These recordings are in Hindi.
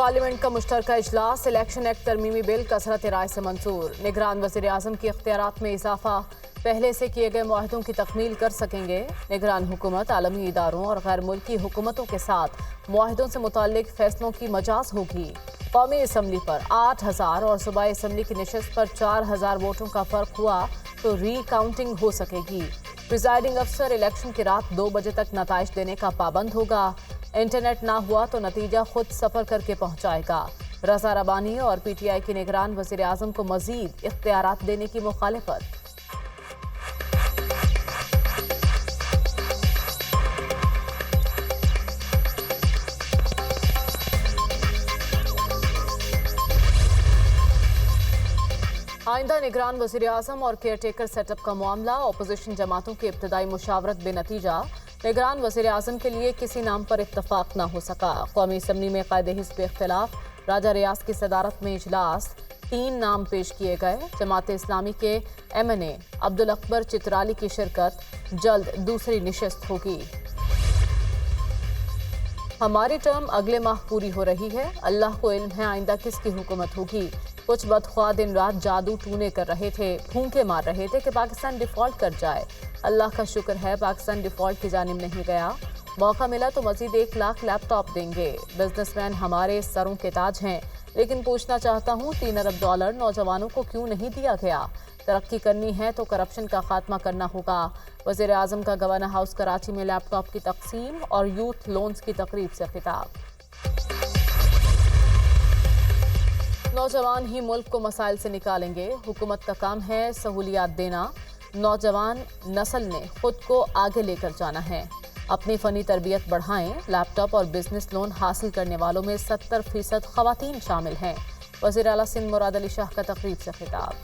पार्लियामेंट का मुश्तरका इजलास। इलेक्शन एक्ट तरमीमी बिल कसरत राय से मंजूर। निगरान वज़ीर आज़म की इख्तियारात में इजाफा। पहले से किए गए मुआहदों की तकमील कर सकेंगे। निगरान हुकूमत आलमी इदारों और गैर मुल्की हुकूमतों के साथ मुआहदों से मुताल्लिक फैसलों की मजाज होगी। कौमी असम्बली पर 8,000 और सूबाई असम्बली की नशस्त पर 4,000 वोटों का फर्क हुआ तो री-काउंटिंग हो सकेगी। प्रिजाइडिंग अफसर इलेक्शन की रात 2 बजे तक नताइज देने का पाबंद होगा। इंटरनेट ना हुआ तो नतीजा खुद सफर करके पहुंचाएगा। रजा रबानी और PTI की निगरान वज़ीर आज़म को मजीद इख्तियारात देने की मुखालिफत। आइंदा निगरान वज़ीर आज़म और केयर टेकर सेटअप का मामला। अपोजिशन जमातों की इब्तदाई मुशावरत बेनतीजा। निगरान वज़ीर आज़म के लिए किसी नाम पर इत्तफाक न हो सका। कौमी असम्बली में कायदे हिस्ब इख्तिलाफ। राजा रियाज की सदारत में इजलास। 3 नाम पेश किए गए। जमात इस्लामी के MNA अब्दुल अकबर चित्राली की शिरकत। जल्द दूसरी निशस्त होगी। हमारी टर्म अगले माह पूरी हो रही है। अल्लाह को इल्म है आइंदा किसकी हुकूमत होगी। कुछ बदख्वाह दिन रात जादू टूने कर रहे थे, फूंके मार रहे थे कि पाकिस्तान डिफॉल्ट कर जाए। अल्लाह का शुक्र है पाकिस्तान डिफॉल्ट की जानिब नहीं गया। मौका मिला तो मजीद 1 लाख लैपटॉप देंगे। बिजनेसमैन हमारे सरों के ताज हैं, लेकिन पूछना चाहता हूँ $3 अरब नौजवानों को क्यों नहीं दिया गया। तरक्की करनी है तो करप्शन का खात्मा करना होगा। वज़ीर आज़म का गवर्नर हाउस कराची में लैपटॉप की तकसीम और यूथ लोन्स की तकरीब से खिताब। नौजवान ही मुल्क को मसाइल से निकालेंगे। हुकूमत का काम है सहूलियात देना। नौजवान नस्ल ने खुद को आगे लेकर जाना है। अपनी फनी तरबियत बढ़ाएं। लैपटॉप और बिजनेस लोन हासिल करने वालों में 70% खवातीन शामिल हैं। वज़ीर आला सिंध मुराद अली शाह का तकरीब से खिताब।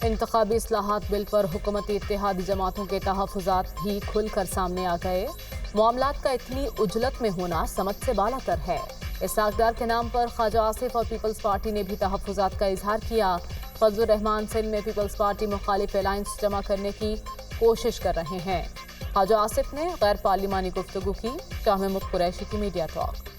इंतखाबी इस्लाहात बिल पर हुकूमती इत्तेहादी जमातों के तहफ़्फ़ुज़ात भी खुलकर सामने आ गए। मामलात का इतनी उजलत में होना समझ से बालातर है। इसाक़दार के नाम पर ख्वाजा आसिफ और पीपल्स पार्टी ने भी तहफ़्फ़ुज़ात का इजहार किया। फजलुर रहमान सिंध में पीपल्स पार्टी मुखालिफ अलायंस जमा करने की कोशिश कर रहे हैं। ख्वाजा आसिफ ने गैर पार्लिमानी गुफ्तगू की। शाह महमूद कुरैशी की मीडिया टॉक।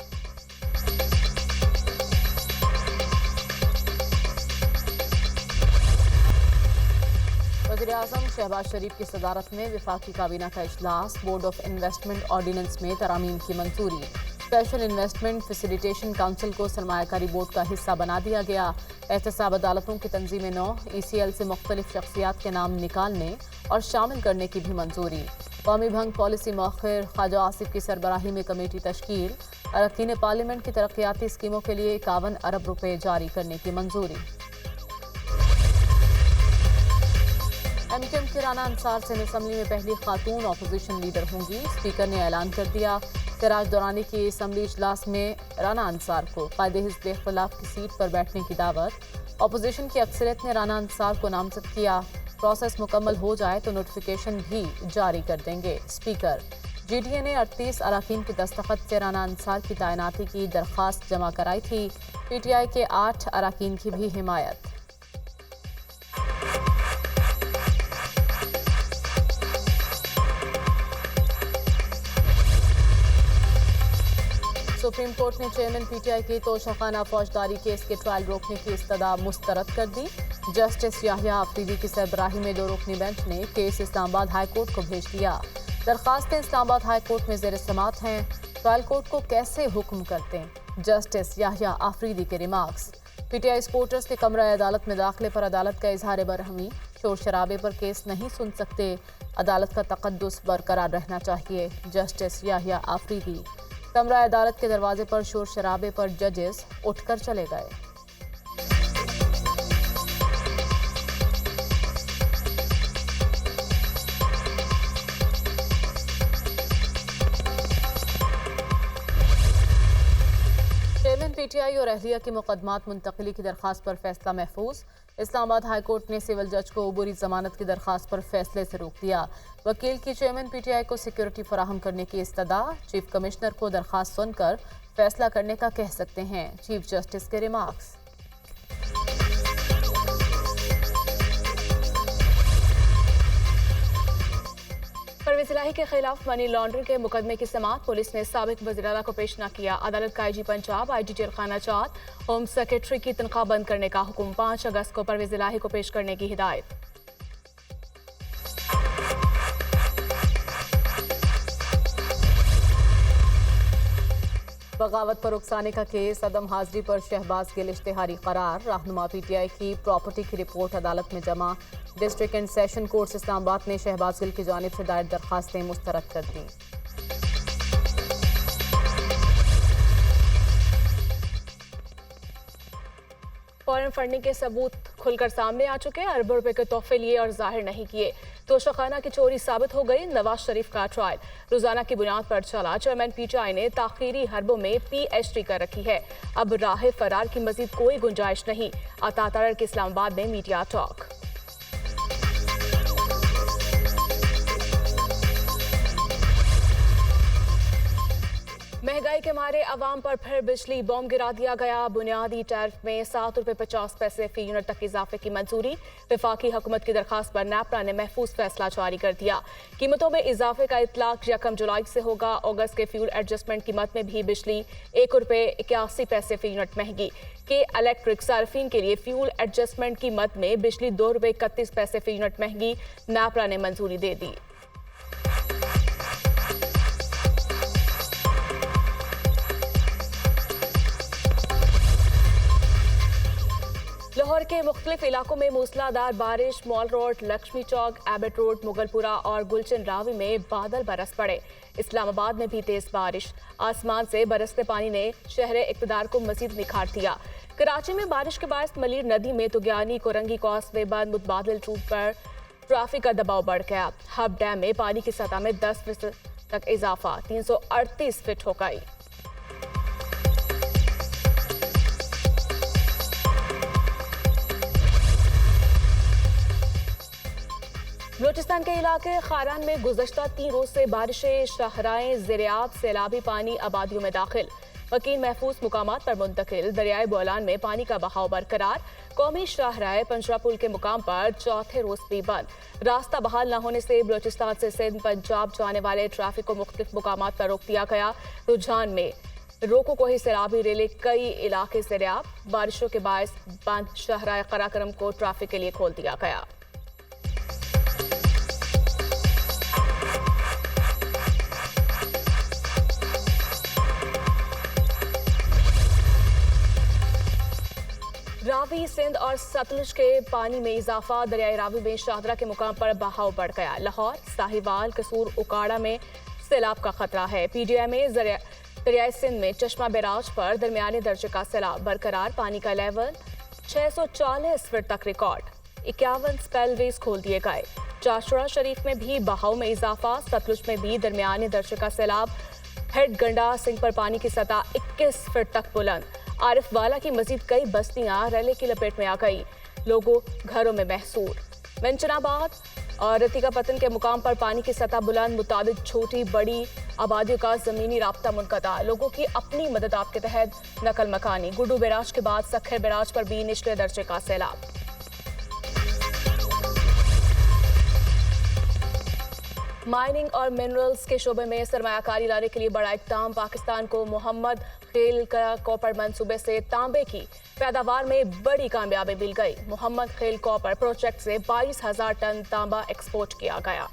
वज़ीर आज़म शहबाज शरीफ की सदारत में वफाकी काबीना का इजलास। बोर्ड ऑफ इन्वेस्टमेंट ऑर्डिनेंस में तरामीम की मंजूरी। स्पेशल इन्वेस्टमेंट फैसिलिटेशन काउंसिल को सरमायाकारी बोर्ड का हिस्सा बना दिया गया। एहतसाब अदालतों की तंजीम 9 ECL से मुख्तलिफ शख्सियात के नाम निकालने और शामिल करने की भी मंजूरी। कौमी भंग पॉलिसी मौखिर ख्वाजा आसिफ की सरबराही में कमेटी तश्कील। अरकान पार्लियामेंट की तरक्याती स्कीमों के लिए 51 अरब रुपए जारी करने की मंजूरी। MKM की राना अंसार सिंध असम्बली में पहली खातून अपोजिशन लीडर होंगी। स्पीकर ने ऐलान कर दिया। सिराज दौरानी की असम्बली इजलास में राना अंसार को कायदे हिस्ब इख्तिलाफ की सीट पर बैठने की दावत। अपोजिशन की अक्सरियत ने राना अंसार को नामजद किया। प्रोसेस मुकम्मल हो जाए तो नोटिफिकेशन भी जारी कर देंगे। स्पीकर GDA ने 38 अरकान के दस्तखत से राना अंसार की तैनाती की दरख्वास्त जमा कराई थी। PTI के 8 अरकान की भी हिमायत। सुप्रीम कोर्ट ने चेयरमैन PTI की तोशाखाना फौजदारी केस के ट्रायल रोकने की इस्तदा मुस्तरद कर दी। जस्टिस याहिया आफरीदी की सरबराही में 2 रुकनी बेंच ने केस इस्लामाबाद हाई कोर्ट को भेज दिया। दरखास्तें इस्लामाबाद हाई कोर्ट में ज़ेर समाअत हैं। ट्रायल कोर्ट को कैसे हुक्म करते हैं। जस्टिस याहिया आफरीदी के रिमार्क्स। PTI सपोर्टर्स के कमरा अदालत में दाखिले पर अदालत का इजहार बरहमी। शोर शराबे पर केस नहीं सुन सकते। अदालत का तकद्दुस बरकरार रहना चाहिए। जस्टिस याहिया आफरीदी। कमरा अदालत के दरवाजे पर शोर शराबे पर जजेस उठकर चले गए। चेयरमैन PTI और अहलिया की मुकदमात मुंतकली की दरख्वास्त पर फैसला महफूज। इस्लामाबाद हाई कोर्ट ने सिविल जज को अबूरी जमानत की दरख्वास्त पर फैसले से रोक दिया। वकील की चेयरमैन PTI को सिक्योरिटी फराहम करने की इस्तदा। चीफ कमिश्नर को दरख्वास्त सुनकर फैसला करने का कह सकते हैं। चीफ जस्टिस के रिमार्क्स। जावेद इलाही के खिलाफ मनी लॉन्ड्रिंग के मुकदमे की समाअत पुलिस ने साबिक वज़ीर आला को पेश न किया। अदालत का आईजी पंजाब, आईजी जेलखाना चार, होम सेक्रेटरी की तनख्वाह बंद करने का हुक्म। 5 अगस्त को परवेज इलाही को पेश करने की हिदायत। बगावत पर उकसाने का केस, अदम हाजिरी पर शहबाज गिल इश्तिहारी करार। रहनुमा पीटीआई की प्रॉपर्टी की रिपोर्ट अदालत में जमा। District and session court Islamabad ने शहबाज गिल की जानिब से दायर दरखास्तें मुस्तरद कर दी। फॉरेन फंडिंग के सबूत खुलकर सामने आ चुके। अरबों रुपए के तोहफे लिए और जाहिर नहीं किए तो शखाना की चोरी साबित हो गई। नवाज शरीफ का ट्रायल रोजाना की बुनियाद पर चला। चेयरमैन पीटीआई ने ताखीरी हरबों में पीएचडी कर रखी है। अब राह फरार की मजीद कोई गुंजाइश नहीं। अता तारड़ के इस्लामाबाद में मीडिया टॉक। महंगाई के मारे अवाम पर फिर बिजली बॉम्ब गिरा दिया गया। बुनियादी टैरिफ में 7 रुपये 50 पैसे फी यूनिट तक इजाफे की मंजूरी। वफाकी हुकूमत की दरखास्त पर नेपरा ने महफूज फैसला जारी कर दिया। कीमतों में इजाफे का इतलाक 1 जुलाई से होगा। अगस्त के फ्यूल एडजस्टमेंट कीमत में भी बिजली 1 रुपये 81 पैसे फी यूनिट महंगी। के इलेक्ट्रिक सार्फिन के लिए फ्यूल एडजस्टमेंट कीमत में बिजली 2 रुपये 31 पैसे फी यूनिट महंगी। नेपरा ने मंजूरी दे दी। लाहौर के मुख्तलिफ इलाकों में मूसलाधार बारिश। मॉल रोड, लक्ष्मी चौक, एबट रोड, मुगलपुरा और गुलचन रावी में बादल बरस पड़े। इस्लामाबाद में भी तेज बारिश। आसमान से बरसते पानी ने शहर इक़्तिदार को मजीद निखार दिया। कराची में बारिश के बायस मलीर नदी में तुगयानी कोरंगी कॉसवे बंद। मुतबादिल रूट पर ट्रैफिक का दबाव बढ़ गया। हब डैम में पानी की सतह में 10% तक इजाफा। 338 फीट हो गई। बलूचिस्तान के इलाके खारान में गुज़श्ता 3 रोज से बारिशें। शाहराएं ज़ेरियाब, सैलाबी पानी आबादियों में दाखिल। वकील महफूज मुकामात पर मुंतकिल। दरियाए बोलान में पानी का बहाव बरकरार। कौमी शाहराह पंजरा पुल के मुकाम पर चौथे रोज भी बंद। रास्ता बहाल न होने से बलूचिस्तान से सिंध पंजाब जाने वाले ट्रैफिक को मुख्तलिफ मुकामात पर रोक दिया गया। रुझान में रोको कोही सैलाबी रेले कई इलाके ज़ेरियाब। बारिशों के बायस बंद शाहराह कराकरम को ट्रैफिक के लिए खोल दिया गया। रावी, सिंध और सतलुज के पानी में इजाफा। दरियाई रावी में शाहदरा के मुकाम पर बहाव बढ़ गया। लाहौर, साहिवाल, कसूर, उकाड़ा में सैलाब का खतरा है। पीडीआई में दरियाई सिंध में चश्मा बैराज पर दरमियाने दर्जे का सैलाब बरकरार। पानी का लेवल 640 फीट तक रिकॉर्ड। 51 स्पेलवेज खोल दिए गए। चाशुरा शरीफ में भी बहाव में इजाफा। सतलुज में भी दरमियाने दर्जे का सैलाब। हेड गंडा सिंह पर पानी की सतह 21 फीट तक बुलंद। आरिफ वाला की मजीद कई बस्तियां रैले की लपेट में आ गई। लोगों घरों में महसूर। वेंचनाबाद और रतिका पतन के मुकाम पर पानी की सतह बुलंद। मुताबिक छोटी बड़ी आबादियों का जमीनी राब्ता मुनक़ता। लोगों की अपनी मदद आप के तहत नकल मकानी। गुड्डू बैराज के बाद सखर बैराज पर भी निचले दर्जे का सैलाब। माइनिंग और मिनरल्स के शोबे में सरमायाकारी लाने के लिए बड़ा इक़दाम। पाकिस्तान को मोहम्मद खेल का कॉपर मंसूबे से तांबे की पैदावार में बड़ी कामयाबी मिल गई। मोहम्मद खेल कॉपर प्रोजेक्ट से 22,000 टन तांबा एक्सपोर्ट किया गया।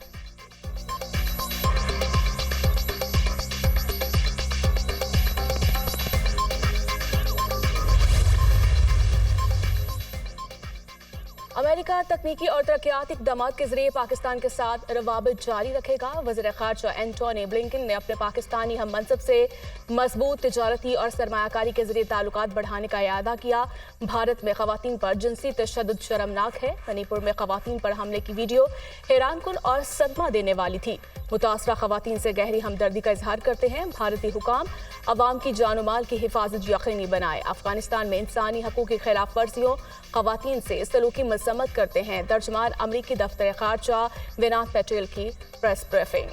अमेरिका तकनीकी और तरक्याती इक़दामात के जरिए पाकिस्तान के साथ रवाबित जारी रखेगा। वज़ीर ख़ारजा एंटोनी ब्लिंकन ने अपने पाकिस्तानी हम मनसब से मजबूत तिजारती और सरमायाकारी के जरिए ताल्लुकात बढ़ाने का इरादा किया। भारत में ख़वातीन पर जिनसी तशद्दुद शर्मनाक है। मणिपुर में ख़वातीन पर हमले की वीडियो हैरानकुन और सदमा देने वाली थी। मुतासरा ख़वातीन से गहरी हमदर्दी का इजहार करते हैं। भारतीय हुकाम अवाम की जान माल की हिफाजत यकीनी बनाए। अफगानिस्तान में इंसानी हकूक़ की खिलाफ वर्जियों ख़वातीन से सलूकी मजम्मत करते हैं। तर्जमान अमरीकी दफ्तर ख़ारजा विनात पटेल की प्रेस ब्रीफिंग।